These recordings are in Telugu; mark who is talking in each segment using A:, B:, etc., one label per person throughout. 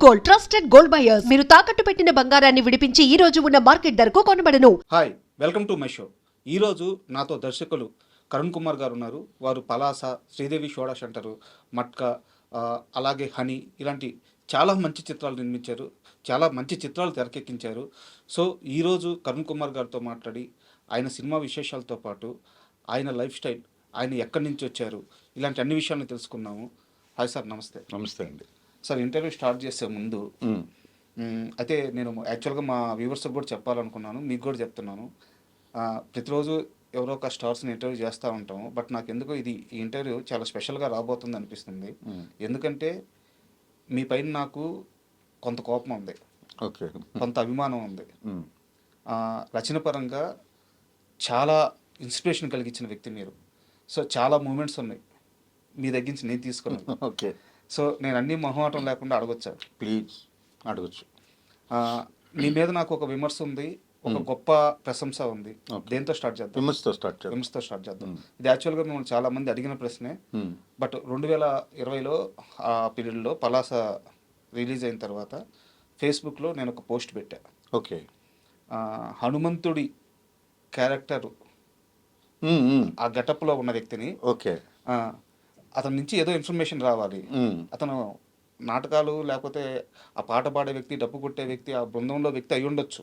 A: Gold, trusted gold buyers. మీరు తాకట్టు పెట్టిన బంగారాన్ని విడిపించి ఈ రోజు ఉన్న మార్కెట్ ధరకు కొనబడను.
B: Hi, welcome to my show. ఈరోజు నాతో దర్శకులు కరుణ్ కుమార్ గారు ఉన్నారు. వారు పలాస, శ్రీదేవి షోడా సెంటరు, మట్కా, అలాగే హనీ ఇలాంటి చాలా మంచి చిత్రాలు నిర్మించారు. చాలా మంచి చిత్రాలు తెరకెక్కించారు. సో ఈరోజు కరుణ్ కుమార్ గారితో మాట్లాడి ఆయన సినిమా విశేషాలతో పాటు ఆయన లైఫ్ స్టైల్, ఆయన ఎక్కడి నుంచి వచ్చారు, ఇలాంటి అన్ని విషయాలను తెలుసుకున్నాము. హాయ్ సార్, నమస్తే.
C: నమస్తే అండి.
B: సార్, ఇంటర్వ్యూ స్టార్ట్ చేసే ముందు అయితే నేను యాక్చువల్గా మా వ్యూవర్స్కి కూడా చెప్పాలనుకున్నాను, మీకు కూడా చెప్తున్నాను. ప్రతిరోజు ఎవరో ఒక స్టార్స్ని ఇంటర్వ్యూ చేస్తూ ఉంటాము. బట్ నాకు ఎందుకో ఈ ఇంటర్వ్యూ చాలా స్పెషల్గా రాబోతుంది అనిపిస్తుంది. ఎందుకంటే మీ పైన నాకు కొంత కోపం ఉంది,
C: ఓకే,
B: కొంత అభిమానం ఉంది. రచన పరంగా చాలా ఇన్స్పిరేషన్ కలిగించిన వ్యక్తి మీరు. సో చాలా మూమెంట్స్ ఉన్నాయి మీ దగ్గర నుంచి నేను తీసుకున్నాను.
C: ఓకే,
B: సో నేను అన్ని మొహమాటం లేకుండా అడగొచ్చా?
C: ప్లీజ్ అడగచ్చు.
B: మీ మీద నాకు ఒక విమర్శ ఉంది, ఒక గొప్ప ప్రశంస ఉంది. దేంతో స్టార్ట్ చేద్దాం?
C: విమర్శతో స్టార్ట్ చేద్దాం.
B: ఇది యాక్చువల్గా మిమ్మల్ని చాలా మంది అడిగిన ప్రశ్నే. బట్ 2020లో ఆ పీరియడ్లో పలాస రిలీజ్ అయిన తర్వాత ఫేస్బుక్లో నేను ఒక పోస్ట్ పెట్టా.
C: ఓకే,
B: హనుమంతుడి క్యారెక్టర్ ఆ గెటప్లో ఉన్న వ్యక్తిని,
C: ఓకే,
B: అతని నుంచి ఏదో ఇన్ఫర్మేషన్ రావాలి, అతను నాటకాలు లేకపోతే ఆ పాట పాడే వ్యక్తి, డప్పు కొట్టే వ్యక్తి, ఆ బృందంలో వ్యక్తి అయి ఉండొచ్చు.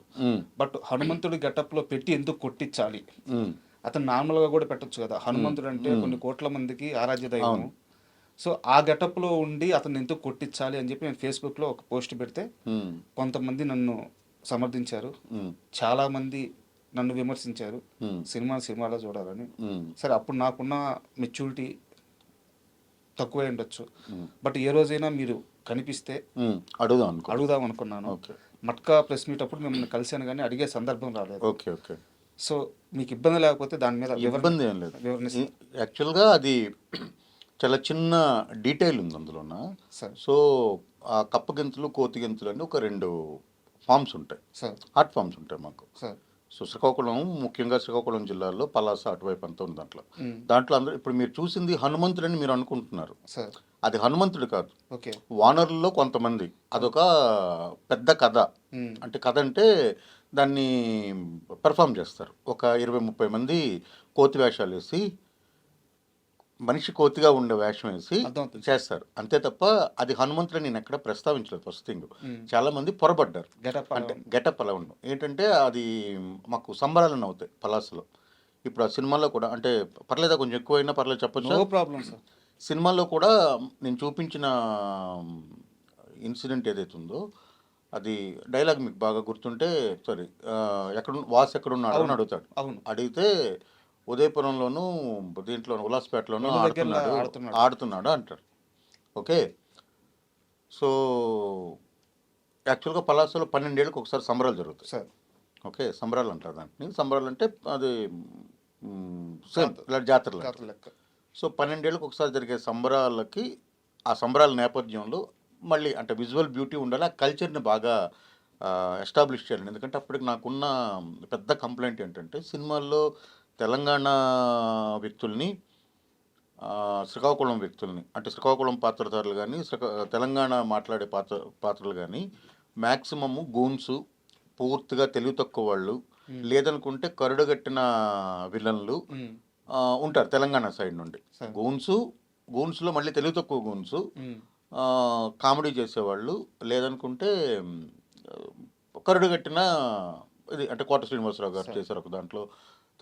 B: బట్ హనుమంతుడి గెటప్లో పెట్టి ఎందుకు కొట్టించాలి? అతను నార్మల్గా కూడా పెట్టొచ్చు కదా. హనుమంతుడు అంటే కొన్ని కోట్ల మందికి ఆరాధ్య దైవం. సో ఆ గెటప్లో ఉండి అతను ఎందుకు కొట్టించాలి అని చెప్పి నేను ఫేస్బుక్లో ఒక పోస్ట్ పెడితే కొంతమంది నన్ను సమర్థించారు, చాలామంది నన్ను విమర్శించారు, సినిమాలో చూడాలని. సరే, అప్పుడు నాకున్న మెచ్యూరిటీ తక్కువే ఉండొచ్చు. బట్ ఏ రోజైనా మీరు కనిపిస్తే అడుగుదాం అనుకున్నాను. మట్కా ప్రెస్ మీట్ అప్పుడు మిమ్మల్ని కలిశాను, కానీ అడిగే సందర్భం రాలేదు.
C: Okay, okay.
B: సో మీకు ఇబ్బంది లేకపోతే దాని మీద
C: ఇబ్బంది ఏం లేదు. యాక్చువల్గా అది చాలా చిన్న డీటెయిల్ ఉంది అందులోన. సో ఆ కప్ప గింతలు, కోతి గింతలు అని ఒక 2 ఫామ్స్ ఉంటాయి, ఆర్ట్ ఫామ్స్ ఉంటాయి మాకు. సో శ్రీకాకుళం, ముఖ్యంగా శ్రీకాకుళం జిల్లాలో పలాస అటువైపు అంతా ఉంది. దాంట్లో అందరూ ఇప్పుడు మీరు చూసింది హనుమంతుడని మీరు అనుకుంటున్నారు. అది హనుమంతుడు కాదు, వానరుల్లో కొంతమంది. అదొక పెద్ద కథ. అంటే కథ అంటే దాన్ని పెర్ఫామ్ చేస్తారు. ఒక 20-30 మంది కోతి వేషాలు వేసి, మనిషి కోతిగా ఉండే వేషం వేసి చేస్తారు, అంతే తప్ప అది హనుమంతుడు నేను ఎక్కడ ప్రస్తావించలేదు. ఫస్ట్ థింగ్, చాలా మంది పొరపడ్డారు. అంటే గెటప్ అలా ఉండవు. ఏంటంటే అది మాకు సంబరాలను అవుతాయి పలాసలో. ఇప్పుడు ఆ సినిమాలో కూడా, అంటే పర్లేదా, కొంచెం ఎక్కువైనా పర్లేదు చెప్పచ్చు,
B: నో ప్రాబ్లం సార్.
C: సినిమాలో కూడా నేను చూపించిన ఇన్సిడెంట్ ఏదైతే ఉందో, అది డైలాగ్ మీకు బాగా గుర్తుంటే, సారీ, వాసు ఎక్కడున్నాడు అని అడుగుతాడు. అడిగితే ఉదయపురంలోను, దీంట్లో ఉల్లాస్పేటలోను ఆడుతున్నాడు అంటారు. ఓకే, సో యాక్చువల్గా పలాసలో 12 ఏళ్ళకి ఒకసారి సంబరాలు జరుగుతాయి సార్. ఓకే, సంబరాలు అంటారు దాంట్లో. సంబరాలు అంటే అది జాతర లెక్క. సో 12 ఏళ్ళకి ఒకసారి జరిగే సంబరాలకి, ఆ సంబరాల నేపథ్యంలో మళ్ళీ అంటే విజువల్ బ్యూటీ ఉండాలి, ఆ కల్చర్ని బాగా ఎస్టాబ్లిష్ చేయాలి. ఎందుకంటే అప్పటికి నాకున్న పెద్ద కంప్లైంట్ ఏంటంటే, సినిమాల్లో తెలంగాణ వ్యక్తుల్ని, శ్రీకాకుళం వ్యక్తుల్ని, అంటే శ్రీకాకుళం పాత్రధారులు కానీ, తెలంగాణ మాట్లాడే పాత్రలు కానీ మ్యాక్సిమము గూన్సు, పూర్తిగా తెలివి తక్కువ వాళ్ళు, లేదనుకుంటే కరుడుగట్టిన విలన్లు ఉంటారు తెలంగాణ సైడ్ నుండి. గూన్స్లో మళ్ళీ తెలివి తక్కువ గూన్సు, కామెడీ చేసేవాళ్ళు, లేదనుకుంటే కరుడుగట్టిన ఇది, అంటే కోట శ్రీనివాసరావు గారు చేశారు ఒక దాంట్లో,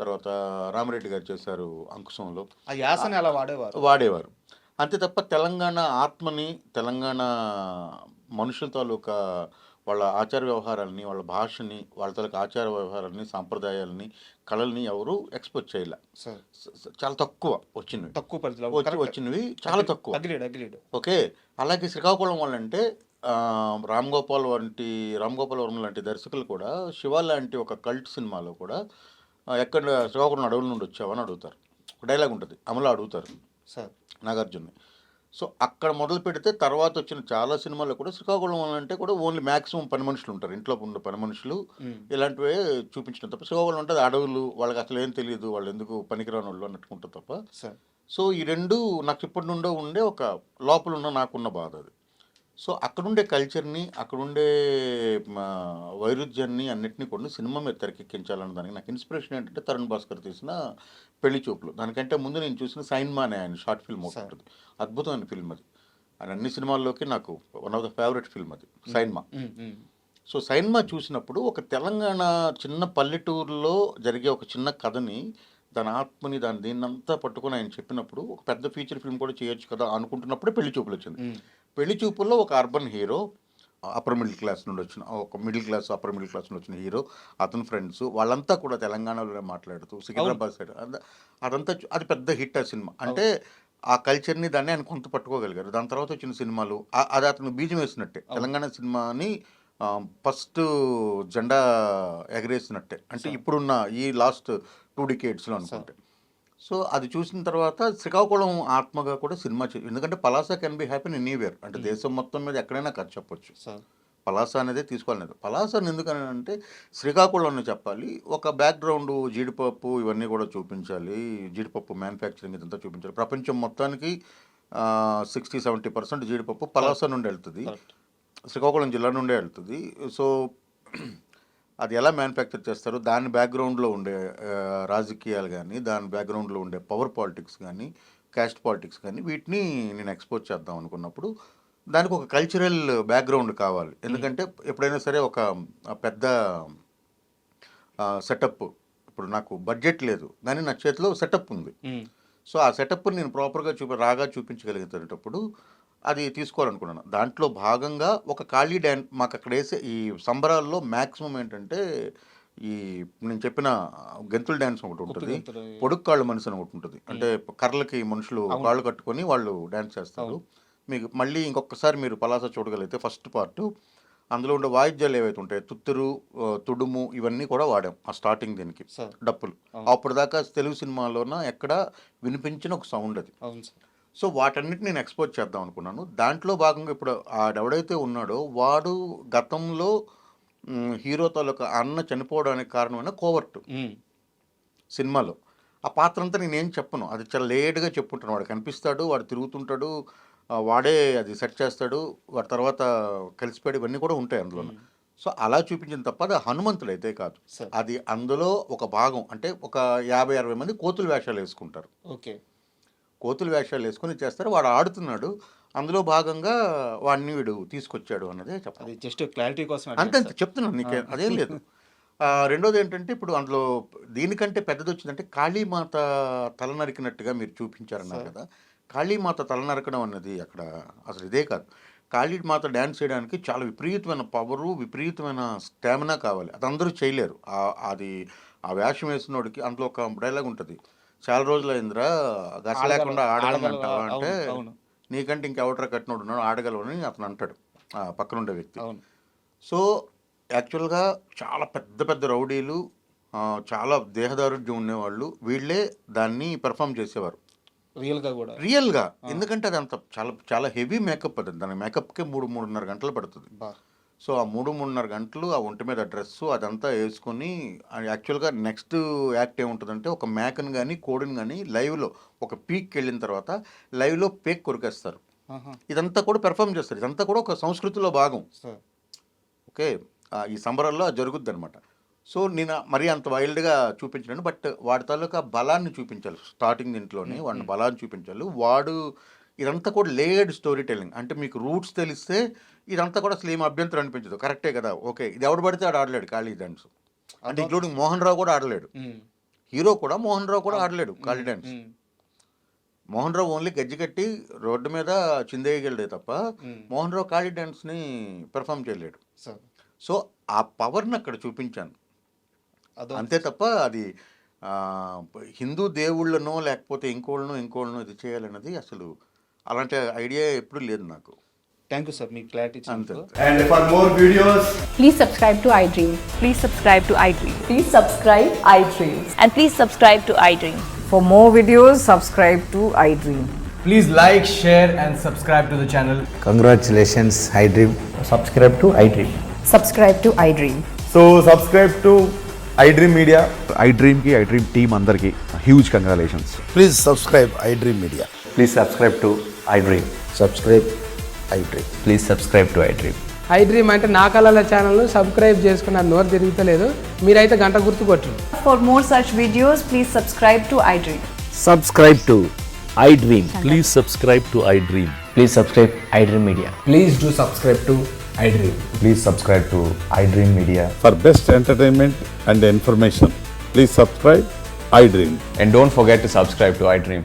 C: తర్వాత రామిరెడ్డి గారు చేశారు అంకుశంలో.
B: ఆ యాసని అలా
C: వాడేవారు అంతే తప్ప తెలంగాణ ఆత్మని, తెలంగాణ మనుషుల తాలూకా వాళ్ళ ఆచార వ్యవహారాలని, వాళ్ళ భాషని, వాళ్ళ తాలూకా ఆచార వ్యవహారాలని, సాంప్రదాయాలని, కళల్ని ఎవరు ఎక్స్పోజ్ చేయలే. చాలా తక్కువ వచ్చినవి చాలా తక్కువ. ఓకే, అలాగే శ్రీకాకుళం వాళ్ళంటే రామ్ గోపాల్ వర్మ లాంటి దర్శకులు కూడా శివ లాంటి ఒక కల్ట్ సినిమాలో కూడా ఎక్కడ శ్రీకాకుళం అడవుల నుండి వచ్చావని అడుగుతారు. డైలాగ్ ఉంటుంది, అమలు అడుగుతారు సార్ నాగార్జున్ని. సో అక్కడ మొదలు పెడితే తర్వాత వచ్చిన చాలా సినిమాల్లో కూడా శ్రీకాకుళం అంటే కూడా ఓన్లీ మ్యాక్సిమం పని మనుషులు ఉంటారు, ఇంట్లో ఉండే పని మనుషులు, ఇలాంటివే చూపించిన తప్ప శ్రీకాకుళం ఉంటుంది అడవులు, వాళ్ళకి అసలు ఏం తెలియదు, వాళ్ళు ఎందుకు పనికిరాని వాళ్ళు అన్నట్టుకుంటారు తప్ప. సో ఈ 2 నాకు ఇప్పటి నుండో ఉండే ఒక లోపల ఉన్న నాకున్న బాధ అది. సో అక్కడుండే కల్చర్ని, అక్కడుండే వైరుధ్యాన్ని అన్నిటినీ కూడా సినిమా మీద తెరకెక్కించాలన్న దానికి నాకు ఇన్స్పిరేషన్ ఏంటంటే తరుణ్ భాస్కర్ తీసిన పెళ్లి చూపులు. దానికంటే ముందు నేను చూసిన సైన్మా అనే ఆయన షార్ట్ ఫిల్మ్ ఒకటి ఉంటుంది, అద్భుతమైన ఫిల్మ్ అది. ఆయన అన్ని సినిమాల్లోకి నాకు one of the favourite film అది సైన్మా. సో సైన్మా చూసినప్పుడు ఒక తెలంగాణ చిన్న పల్లెటూరులో జరిగే ఒక చిన్న కథని, దాని ఆత్మని, దీన్నంతా పట్టుకొని ఆయన చెప్పినప్పుడు ఒక పెద్ద ఫీచర్ ఫిల్మ్ కూడా చేయొచ్చు కదా అనుకుంటున్నప్పుడే పెళ్లి చూపులు వచ్చింది. పెళ్లి చూపుల్లో ఒక urban hero, upper middle class నుండి వచ్చిన, ఒక middle class upper middle class నుండి వచ్చిన హీరో, అతని ఫ్రెండ్స్ వాళ్ళంతా కూడా తెలంగాణలోనే మాట్లాడుతూ సికింద్రాబాద్ సైడ్ అదంతా అది పెద్ద హిట్ ఆ సినిమా. అంటే ఆ కల్చర్ని దాన్ని ఆయన కొంత పట్టుకోగలిగారు. దాని తర్వాత వచ్చిన సినిమాలు అది అతను బీజం వేసినట్టే, తెలంగాణ సినిమాని ఫస్ట్ జెండా ఎగరేసినట్టే, అంటే ఇప్పుడున్న ఈ లాస్ట్ 2 decades అనుకుంటే. సో అది చూసిన తర్వాత శ్రీకాకుళం ఆత్మగా కూడా సినిమా ఎందుకంటే Palasa can be happy anywhere, అంటే దేశం మొత్తం మీద ఎక్కడైనా ఖర్చు చెప్పొచ్చు. పలాస అనేది తీసుకోవాలనేది. పలాసని ఎందుకని అంటే శ్రీకాకుళంలో చెప్పాలి, ఒక బ్యాక్గ్రౌండ్ జీడిపప్పు ఇవన్నీ కూడా చూపించాలి, జీడిపప్పు మ్యానుఫ్యాక్చరింగ్ ఇదంతా చూపించాలి. ప్రపంచం మొత్తానికి 60-70% జీడిపప్పు పలాస నుండి వెళ్తుంది, శ్రీకాకుళం జిల్లా నుండే వెళ్తుంది. సో అది ఎలా మ్యానుఫ్యాక్చర్ చేస్తారు, దాని బ్యాక్గ్రౌండ్లో ఉండే రాజకీయాలు కానీ, దాని బ్యాక్గ్రౌండ్లో ఉండే పవర్ పాలిటిక్స్ కానీ, క్యాస్ట్ పాలిటిక్స్ కానీ, వీటిని నేను ఎక్స్పోజ్ చేద్దాం అనుకున్నప్పుడు దానికి ఒక కల్చరల్ బ్యాక్గ్రౌండ్ కావాలి. ఎందుకంటే ఎప్పుడైనా సరే ఒక పెద్ద సెటప్, ఇప్పుడు నాకు బడ్జెట్ లేదు కానీ నా చేతిలో సెటప్ ఉంది. సో ఆ సెటప్ని నేను ప్రాపర్గా రాగా చూపించగలిగేటప్పుడు అది తీసుకోవాలనుకున్నాను. దాంట్లో భాగంగా ఒక ఖాళీ డ్యాన్స్ మాకు అక్కడ వేసే ఈ సంబరాల్లో మ్యాక్సిమం ఏంటంటే ఈ నేను చెప్పిన గెంతుల డ్యాన్స్ ఒకటి ఉంటుంది, పొడుగు కాళ్ళు మనిషి అని ఒకటి ఉంటుంది, అంటే కర్రలకి మనుషులు కాళ్ళు కట్టుకొని వాళ్ళు డ్యాన్స్ చేస్తారు. మీకు మళ్ళీ ఇంకొకసారి మీరు పలాస చూడగలిగితే ఫస్ట్ పార్ట్ అందులో ఉండే వాయిద్యాలు ఏవైతే ఉంటాయి, తుత్తూరు, తుడుము, ఇవన్నీ కూడా వాడాం ఆ స్టార్టింగ్ దీనికి, డప్పులు. అప్పుడు దాకా తెలుగు సినిమాలోన ఎక్కడ వినిపించిన ఒక సౌండ్ అది. సో వాటన్నిటి నేను ఎక్స్పోజ్ చేద్దాం అనుకున్నాను. దాంట్లో భాగంగా ఇప్పుడు ఆడెవడైతే ఉన్నాడో వాడు గతంలో హీరో తాలూకా అన్న చనిపోవడానికి కారణమైన కోవర్ట్ సినిమాలో. ఆ పాత్ర అంతా నేనేం చెప్పను, అది చాలా లేట్గా చెప్పుంటాను. వాడు కనిపిస్తాడు, వాడు తిరుగుతుంటాడు, వాడే అది సెట్ చేస్తాడు, వాడి తర్వాత కలిసిపోయాడు, ఇవన్నీ కూడా ఉంటాయి అందులో. సో అలా చూపించిన తప్ప అది హనుమంతుడు అయితే కాదు. అది అందులో ఒక భాగం. అంటే ఒక 50-60 మంది కోతుల వేషాలు వేసుకుంటారు. ఓకే, కోతుల వేషాలు వేసుకొని చేస్తారు, వాడు ఆడుతున్నాడు, అందులో భాగంగా వాడిని వీడు తీసుకొచ్చాడు అన్నదే చెప్పాలి.
B: జస్ట్ క్లారిటీ కోసం
C: అంతే చెప్తున్నాను, నీకే అదేం లేదు. రెండోది ఏంటంటే ఇప్పుడు అందులో దీనికంటే పెద్దది వచ్చిందంటే కాళీమాత తల నరికినట్టుగా మీరు చూపించారన్నారు కదా. కాళీమాత తల నరకడం అన్నది అక్కడ అసలు ఇదే కాదు. కాళీమాత డ్యాన్స్ చేయడానికి చాలా విపరీతమైన పవరు, విపరీతమైన స్టామినా కావాలి, అది అందరూ చేయలేరు. అది ఆ వేషం వేసినోడికి అందులో ఒక డైలాగ్ ఉంటుంది, చాలా రోజులు అయిందిరా గస లేకుండా ఆడగలంటావా అంటే, నీకంటే ఇంకెవట్రా కట్టినోడు ఉన్నాడు ఆడగలవని అతను అంటాడు పక్కనుండే వ్యక్తి. సో యాక్చువల్గా చాలా పెద్ద పెద్ద రౌడీలు, చాలా దేహదారుఢ్యం ఉండేవాళ్ళు, వీళ్ళే దాన్ని పెర్ఫామ్ చేసేవారు రియల్గా. ఎందుకంటే అది అంత చాలా చాలా హెవీ మేకప్, అది దాని మేకప్కే 3-3.5 గంటలు పడుతుంది. సో ఆ 3-3.5 గంటలు ఆ ఒంటి మీద డ్రెస్సు అదంతా వేసుకొని, యాక్చువల్గా నెక్స్ట్ యాక్ట్ ఏముంటుందంటే ఒక మేకను కానీ కోడిని కానీ లైవ్లో ఒక పీక్కి వెళ్ళిన తర్వాత లైవ్లో పేక్ కొరికేస్తారు. ఇదంతా కూడా పెర్ఫామ్ చేస్తారు, ఇదంతా కూడా ఒక సంస్కృతిలో భాగం. ఓకే, ఈ సంబరాల్లో జరుగుద్ది అనమాట. సో నేను మరీ అంత వైల్డ్గా చూపించలేను, బట్ వాడి తాలూకా బలాన్ని చూపించాలి స్టార్టింగ్ దీంట్లోనే, వాడిని బలాన్ని చూపించాలి. వాడు ఇదంతా కూడా లేయర్డ్ స్టోరీ టెల్లింగ్, అంటే మీకు రూట్స్ తెలిస్తే ఇదంతా కూడా అసలు ఏం అభ్యంతరం అనిపించదు, కరెక్టే కదా. ఓకే, ఇది ఎవడు పడితే ఆడు ఆడలేడు కాళీ డ్యాన్స్, అంటే ఇంక్లూడింగ్ మోహన్ రావు కూడా ఆడలేడు, హీరో కూడా మోహన్ రావు కూడా ఆడలేడు కాళీ డ్యాన్స్. మోహన్ రావు ఓన్లీ గజ్జి కట్టి రోడ్డు మీద చిందేయగలడే తప్ప మోహన్ రావు కాళీ డ్యాన్స్ని పెర్ఫామ్ చేయలేడు. సో ఆ పవర్ని అక్కడ చూపించాను అంతే తప్ప అది హిందూ దేవుళ్ళనో లేకపోతే ఇంకోళ్ళనో ఇది చేయాలన్నది అసలు అలాంటి ఐడియా ఎప్పుడు లేదు నాకు.
B: Thank you sir, me clarity.
D: And for more videos,
E: please subscribe to iDream.
F: Please subscribe to iDream.
E: Please subscribe iDream.
F: And please subscribe to iDream.
G: For more videos, subscribe to iDream.
D: please like, share and subscribe to the channel.
H: Congratulations, iDream.
I: Subscribe to iDream.
E: Subscribe to iDream.
I: So subscribe to iDream Media.
J: iDream ki iDream team andarki huge congratulations.
H: Please subscribe iDream Media.
I: Please subscribe to iDream.
H: Subscribe
C: iDream.
D: Please subscribe to iDream.
K: I dream అంటే నా కళల ఛానల్ను సబ్స్క్రైబ్ చేసుకున్న నోరు తిరుగుతలేదు, మీరైతే గంట గుర్తు కొట్టండి.
E: For more such videos, please subscribe to iDream.
L: Subscribe to iDream. Please subscribe to iDream.
D: Please subscribe iDream Media.
I: Please do subscribe to iDream.
H: Please subscribe to iDream Media.
I: For best entertainment and information, please subscribe iDream.
D: And don't forget to subscribe to iDream.